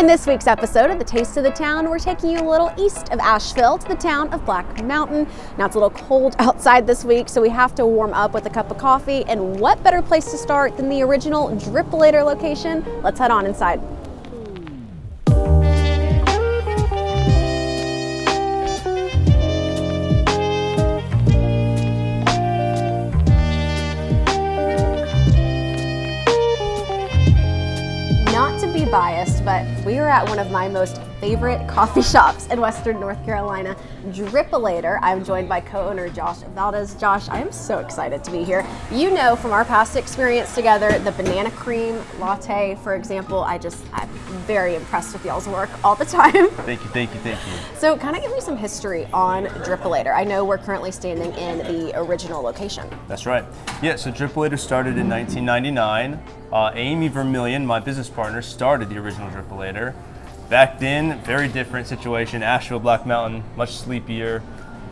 In this week's episode of The Taste of the Town, we're taking you a little east of Asheville to the town of Black Mountain. Now it's a little cold outside this week, so we have to warm up with a cup of coffee. And what better place to start than the original Dripolator location? Let's head on inside. Biased, but we are at one of my most favorite coffee shops in Western North Carolina, Dripolator. I'm joined by co-owner Josh Valdez. Josh, I am so excited to be here. You know from our past experience together, the banana cream latte, for example, I'm very impressed with y'all's work all the time. Thank you. So kind of give me some history on Dripolator. I know we're currently standing in the original location. That's right. Yeah, so Dripolator started in 1999. Amy Vermillion, my business partner, started the original Dripolator. Back then, very different situation. Asheville, Black Mountain, much sleepier.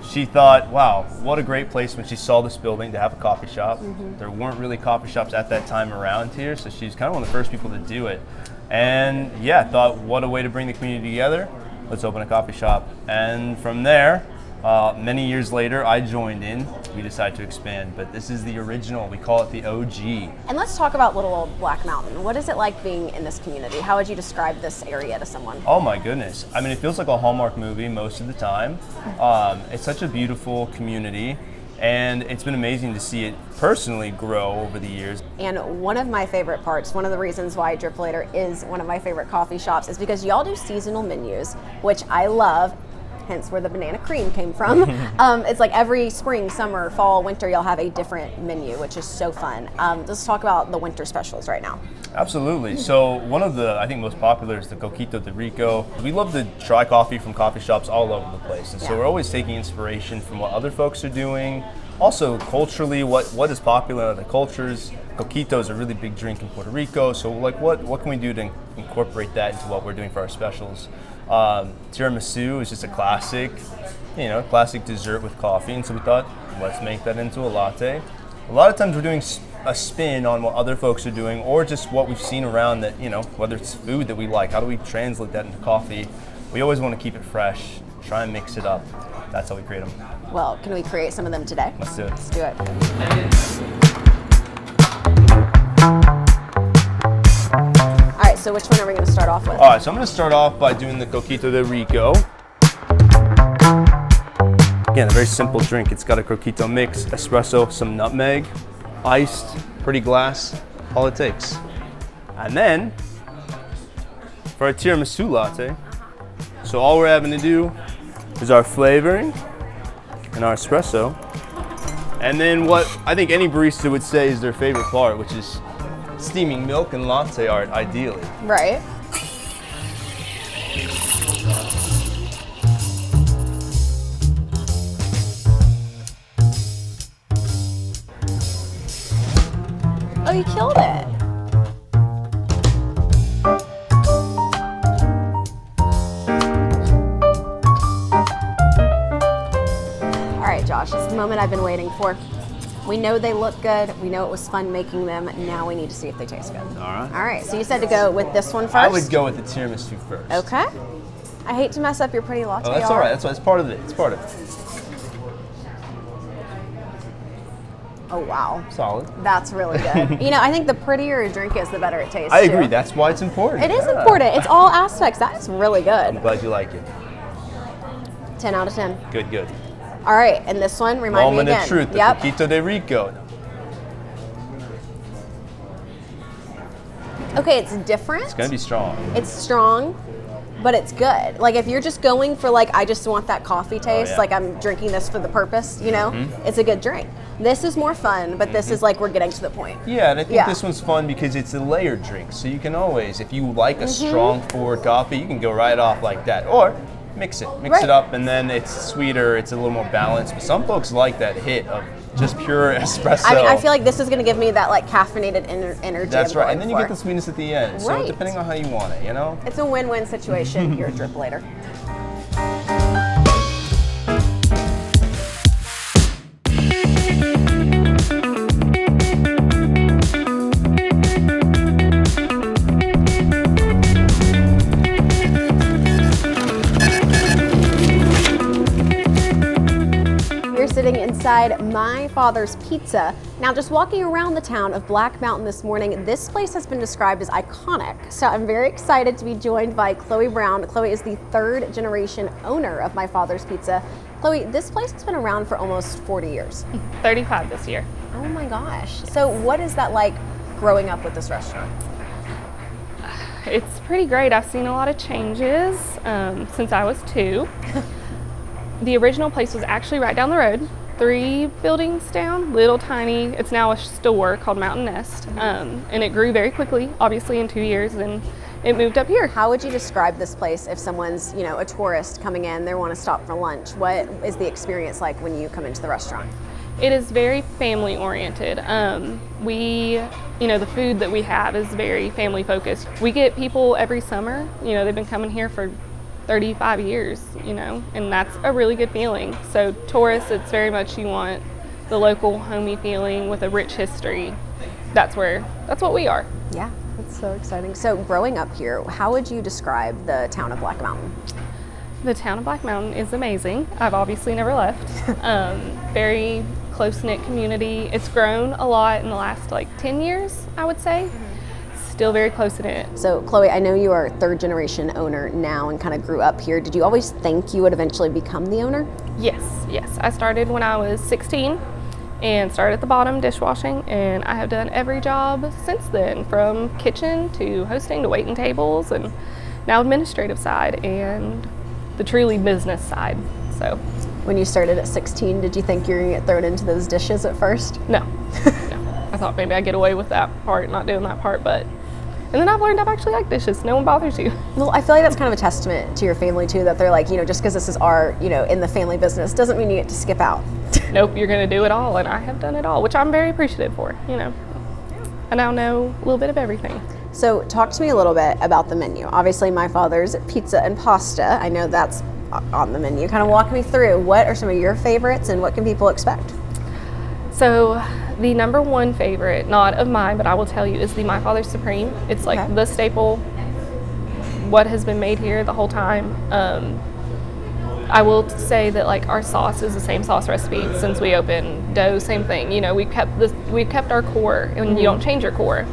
She thought, wow, what a great place when she saw this building to have a coffee shop. There weren't really coffee shops at that time around here, so she's kind of one of the first people to do it. And yeah, thought, what a way to bring the community together. Let's open a coffee shop. And from there, many years later, I joined in. We decided to expand, but this is the original. We call it the OG. And let's talk about little old Black Mountain. What is it like being in this community? How would you describe this area to someone? Oh my goodness. I mean, it feels like a Hallmark movie most of the time. It's such a beautiful community, and it's been amazing to see it personally grow over the years. And one of my favorite parts, one of the reasons why Dripolator is one of my favorite coffee shops, is because y'all do seasonal menus, which I love. Hence where the banana cream came from. It's like every spring, summer, fall, winter, you'll have a different menu, which is so fun. Let's talk about the winter specials right now. Absolutely. So one of the, I think, most popular is the Coquito de Rico. We love to try coffee from coffee shops all over the place. And so we're always taking inspiration from what other folks are doing. Also, culturally, what is popular in other cultures. Coquito is a really big drink in Puerto Rico. So like, what can we do to incorporate that into what we're doing for our specials? Tiramisu is just a classic dessert with coffee, and so we thought, let's make that into a latte. A lot of times we're doing a spin on what other folks are doing, or just what we've seen around that, whether it's food that we like, how do we translate that into coffee? We always want to keep it fresh, try and mix it up. That's how we create them. Well, can we create some of them today? Let's do it. Let's do it. So which one are we going to start off with? All right, so I'm going to start off by doing the Coquito de Rico. Again, a very simple drink. It's got a Coquito mix, espresso, some nutmeg, iced, pretty glass, all it takes. And then, for our tiramisu latte, so all we're having to do is our flavoring and our espresso. And then what I think any barista would say is their favorite part, which is steaming milk and latte art, ideally. Right. Oh, you killed it. All right, Josh, it's the moment I've been waiting for. We know they look good. We know it was fun making them. Now we need to see if they taste good. All right. So you said to go with this one first? I would go with the tiramisu first. Okay. I hate to mess up your pretty latte. Oh, that's all right. That's part of it. It's part of it. Oh, wow. Solid. That's really good. I think the prettier a drink is, the better it tastes. I agree. That's why it's important. It is important. It's all aspects. That's really good. I'm glad you like it. 10 out of 10. Good. All right, and this one, remind me again. Moment of truth, the Coquito de Rico. Okay, it's different. It's gonna be strong. It's strong, but it's good. Like if you're just going for I just want that coffee taste, like I'm drinking this for the purpose, it's a good drink. This is more fun, but this is like we're getting to the point. Yeah, and I think this one's fun because it's a layered drink. So you can always, if you like a strong forward coffee, you can go right off like that. Or mix it up, and then it's sweeter, it's a little more balanced. But some folks like that hit of just pure espresso. I mean, I feel like this is going to give me that caffeinated energy. That's right, and then you get the sweetness at the end. So depending on how you want it, It's a win-win situation here at Dripolator. inside My Father's Pizza. Now, just walking around the town of Black Mountain this morning, this place has been described as iconic. So I'm very excited to be joined by Chloe Brown. Chloe is the third generation owner of My Father's Pizza. Chloe, this place has been around for almost 40 years. 35 this year. Oh my gosh. So what is that like growing up with this restaurant? It's pretty great. I've seen a lot of changes since I was 2. The original place was actually right down the road, 3 buildings down, little tiny. It's now a store called Mountain Nest, and it grew very quickly, obviously in 2 years, and it moved up here. How would you describe this place if someone's, a tourist coming in, they want to stop for lunch? What is the experience like when you come into the restaurant? It is very family oriented. The food that we have is very family focused. We get people every summer, they've been coming here for 35 years, and that's a really good feeling. So tourists, it's very much you want the local homey feeling with a rich history. That's what we are. Yeah, that's so exciting. So growing up here, how would you describe the town of Black Mountain? The town of Black Mountain is amazing. I've obviously never left. Very close-knit community. It's grown a lot in the last 10 years, I would say. Still very close-knit. So Chloe, I know you are a third generation owner now and kind of grew up here. Did you always think you would eventually become the owner? Yes. I started when I was 16 and started at the bottom dishwashing, and I have done every job since then, from kitchen to hosting to waiting tables, and now administrative side and the truly business side. So when you started at 16, did you think you were going to get thrown into those dishes at first? No. I thought maybe I'd get away with that part, not doing that part, and then I've learned I've actually like dishes. No one bothers you. Well, I feel like that's kind of a testament to your family too, that they're like, just because this is our, in the family business doesn't mean you get to skip out. Nope, you're going to do it all, and I have done it all, which I'm very appreciative for, I now know a little bit of everything. So talk to me a little bit about the menu. Obviously, My Father's Pizza and Pasta. I know that's on the menu. Kind of walk me through, what are some of your favorites and what can people expect? So the number one favorite, not of mine, but I will tell you, is the My Father's Supreme. It's like the staple, what has been made here the whole time. I will say that our sauce is the same sauce recipe since we opened. Dough, same thing. We've kept our core, and you don't change your core.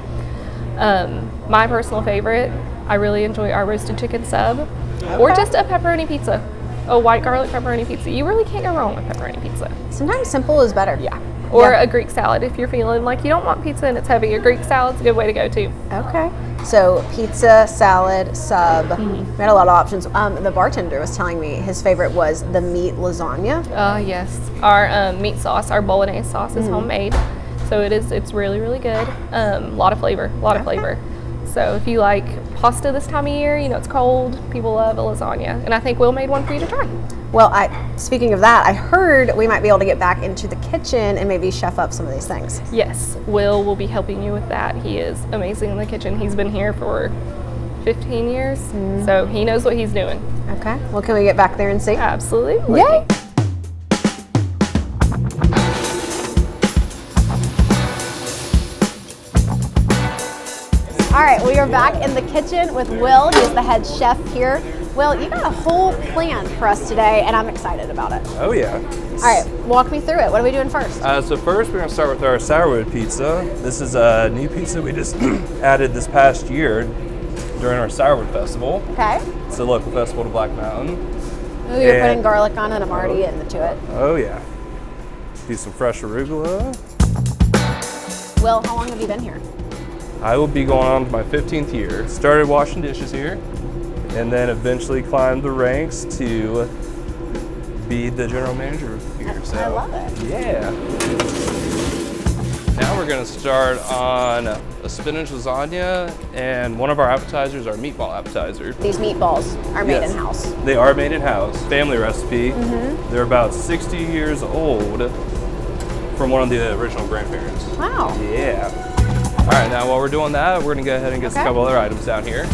My personal favorite, I really enjoy our roasted chicken sub, or just a pepperoni pizza, a white garlic pepperoni pizza. You really can't go wrong with pepperoni pizza. Sometimes simple is better. Yeah. Or a Greek salad if you're feeling like you don't want pizza and it's heavy. A Greek salad's a good way to go too. Okay. So pizza, salad, sub. We had a lot of options. The bartender was telling me his favorite was the meat lasagna. Yes. Our meat sauce, our bolognese sauce is homemade. So it's really, really good. A lot of flavor, So if you like pasta this time of year, it's cold, people love a lasagna. And I think Will made one for you to try. Well, speaking of that, I heard we might be able to get back into the kitchen and maybe chef up some of these things. Yes, Will be helping you with that. He is amazing in the kitchen. He's been here for 15 years, so he knows what he's doing. Okay. Well, can we get back there and see? Absolutely. Yay! All right, we are back in the kitchen with Will. He's the head chef here. Will, you got a whole plan for us today, and I'm excited about it. Oh yeah. All right, walk me through it. What are we doing first? So first we're going to start with our sourwood pizza. This is a new pizza we just added this past year during our sourwood festival. Okay. It's a local festival to Black Mountain. Oh, you're putting garlic on it. I'm already into it. Oh yeah. Do some fresh arugula. Will, how long have you been here? I will be going on to my 15th year. Started washing dishes here, and then eventually climbed the ranks to be the general manager here. So I love it. Yeah. Now we're going to start on a spinach lasagna, and one of our appetizers, our meatball appetizer. These meatballs are made in-house. They are made in-house, family recipe. They're about 60 years old from one of the original grandparents. Wow. Yeah. All right, now while we're doing that, we're gonna go ahead and get a couple other items down here.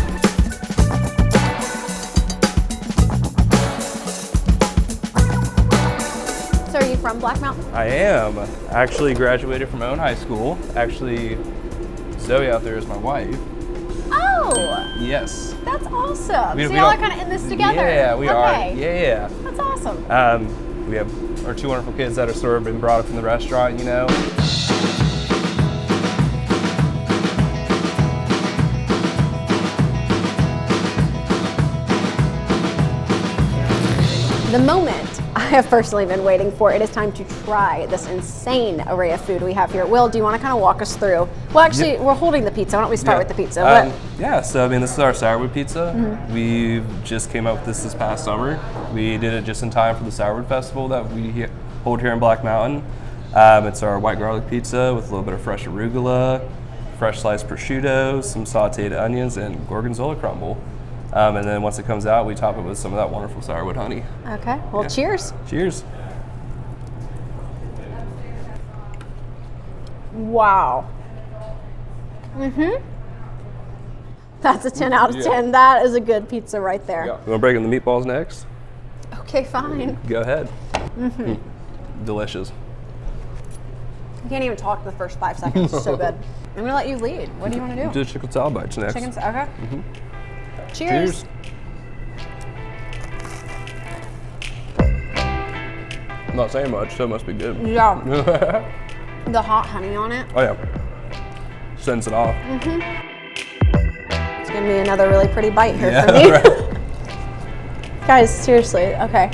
So are you from Black Mountain? I am. Actually graduated from my own high school. Actually, Zoe out there is my wife. Oh! Yes. That's awesome. We so y'all are kind of in this together. Yeah, we are. Okay. Yeah. That's awesome. We have our two wonderful kids that are sort of been brought up in the restaurant, you know. The moment I have personally been waiting for. It is time to try this insane array of food we have here. Will, do you want to kind of walk us through? Well, actually, we're holding the pizza. Why don't we start with the pizza? Yeah, so I mean, this is our sourwood pizza. We just came up with this past summer. We did it just in time for the Sourwood Festival that we hold here in Black Mountain. It's our white garlic pizza with a little bit of fresh arugula, fresh sliced prosciutto, some sauteed onions, and gorgonzola crumble. And then once it comes out, we top it with some of that wonderful sourwood honey. Okay, well, cheers. Cheers. Wow. That's a 10 out of 10. That is a good pizza right there. You want to break in the meatballs next? Okay, fine. Go ahead. Delicious. I can't even talk the first 5 seconds. It's so good. I'm going to let you lead. What do you want to do? Do chicken salad bites next. Okay. Cheers. I'm not saying much, so it must be good. Yeah. The hot honey on it. Oh yeah. Sends it off. It's gonna be another really pretty bite here for me. Right. Guys, seriously, okay.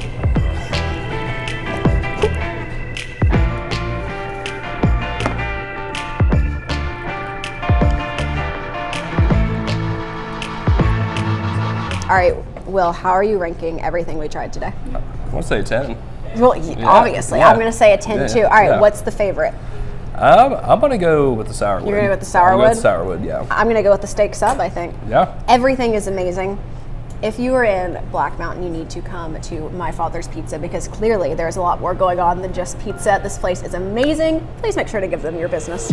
All right, Will, how are you ranking everything we tried today? I want to say 10. Well, obviously, yeah. I'm going to say a 10 too. All right, what's the favorite? I'm going to go with the sourwood. You're going to go with the sourwood? I'm going to go with sourwood, yeah. I'm going to go with the steak sub, I think. Yeah. Everything is amazing. If you are in Black Mountain, you need to come to My Father's Pizza because clearly there's a lot more going on than just pizza. This place is amazing. Please make sure to give them your business.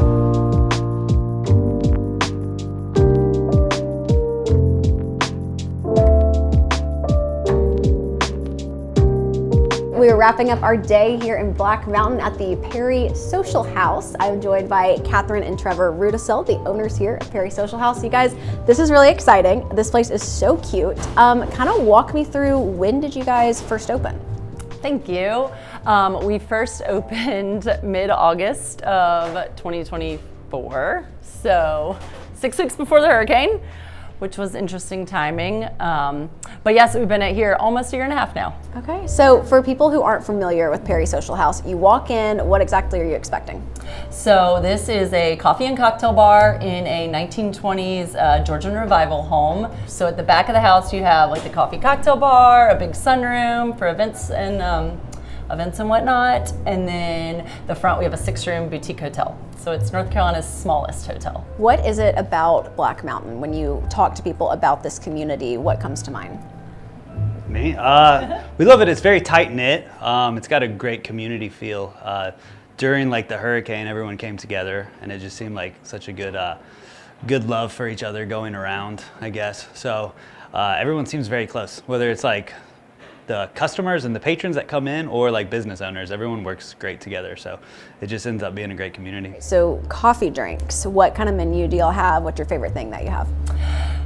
We are wrapping up our day here in Black Mountain at the Peri Social House. I'm joined by Catherine and Trevor Rudisill, the owners here at Peri Social House. You guys, this is really exciting. This place is so cute. Kind of walk me through, when did you guys first open? Thank you. We first opened mid-August of 2024, so 6 weeks before the hurricane, which was interesting timing. But yes, we've been at here almost a year and a half now. Okay, so for people who aren't familiar with Peri Social House, you walk in, what exactly are you expecting? So this is a coffee and cocktail bar in a 1920s Georgian revival home. So at the back of the house, you have like the coffee cocktail bar, a big sunroom for events and whatnot. And then the front, we have a 6-room boutique hotel. So it's North Carolina's smallest hotel. What is it about Black Mountain? When you talk to people about this community, what comes to mind? Me? We love it. It's very tight knit. It's got a great community feel. During like the hurricane, everyone came together, and it just seemed like such a good love for each other going around, I guess. So everyone seems very close, whether it's like the customers and the patrons that come in or like business owners. Everyone works great together, so it just ends up being a great community. So coffee drinks, what kind of menu do y'all have? What's your favorite thing that you have?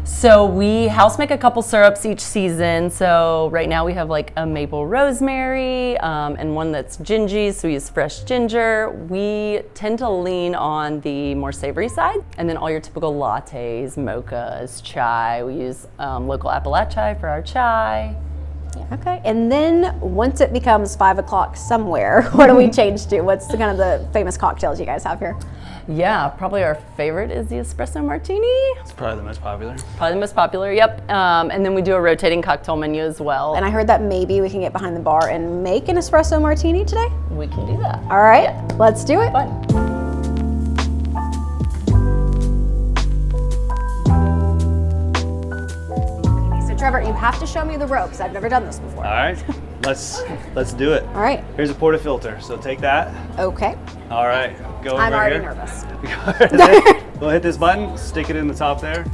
So we house make a couple syrups each season. So right now we have like a maple rosemary and one that's gingy, so we use fresh ginger. We tend to lean on the more savory side. And then all your typical lattes, mochas, chai. We use local Appalachia for our chai. Okay, and then once it becomes 5 o'clock somewhere, what do we change to? What's the kind of the famous cocktails you guys have here? Yeah, probably our favorite is the espresso martini. It's probably the most popular. Probably the most popular, yep. And then we do a rotating cocktail menu as well. And I heard that maybe we can get behind the bar and make an espresso martini today? We can do that. All right, let's do it. Fun. Trevor, you have to show me the ropes. I've never done this before. All right, let's do it. All right. Here's a portafilter, so take that. Okay. All right, go over I'm already here. nervous. We'll hit this button, stick it in the top there.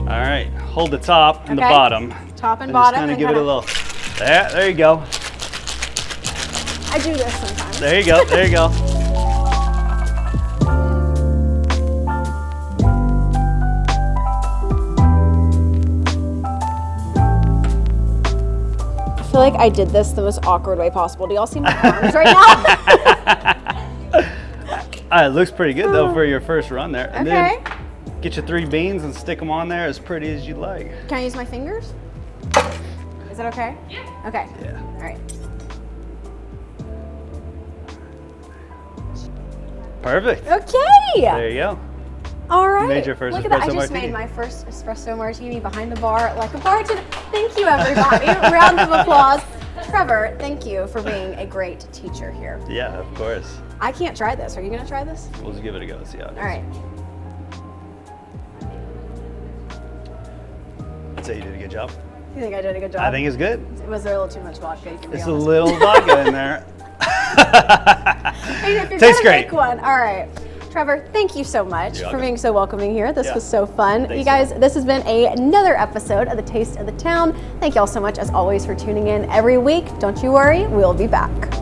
All right, hold the top and the bottom. Top and bottom. Just kind of give it a little. There you go. I do this sometimes. There you go. There you go. I feel like I did this the most awkward way possible. Do y'all see my arms right now? It looks pretty good though for your first run there. And Okay. then get your 3 beans and stick them on there as pretty as you like. Can I use my fingers? Is that okay? Yeah. Okay. Yeah. All right. Perfect. Okay. There you go. All right. made your first Look at that. I espresso just martini. made my first espresso martini behind the bar like a bartender. Thank you, everybody. Round of applause. Trevor, thank you for being a great teacher here. Yeah, of course. I can't try this. Are you going to try this? We'll just give it a go. See how it is. All right. I'd say you did a good job. You think I did a good job? I think it's good. Was there a little too much vodka? You can be It's a honest. little vodka in there. Hey, if you're Tastes gonna great. make one, all right. Trevor, thank you so much You're for welcome. being so welcoming here. This Yeah. was so fun. Thanks, you guys, this has been another episode of The Taste of the Town. Thank you all so much, as always, for tuning in every week. Don't you worry, we'll be back.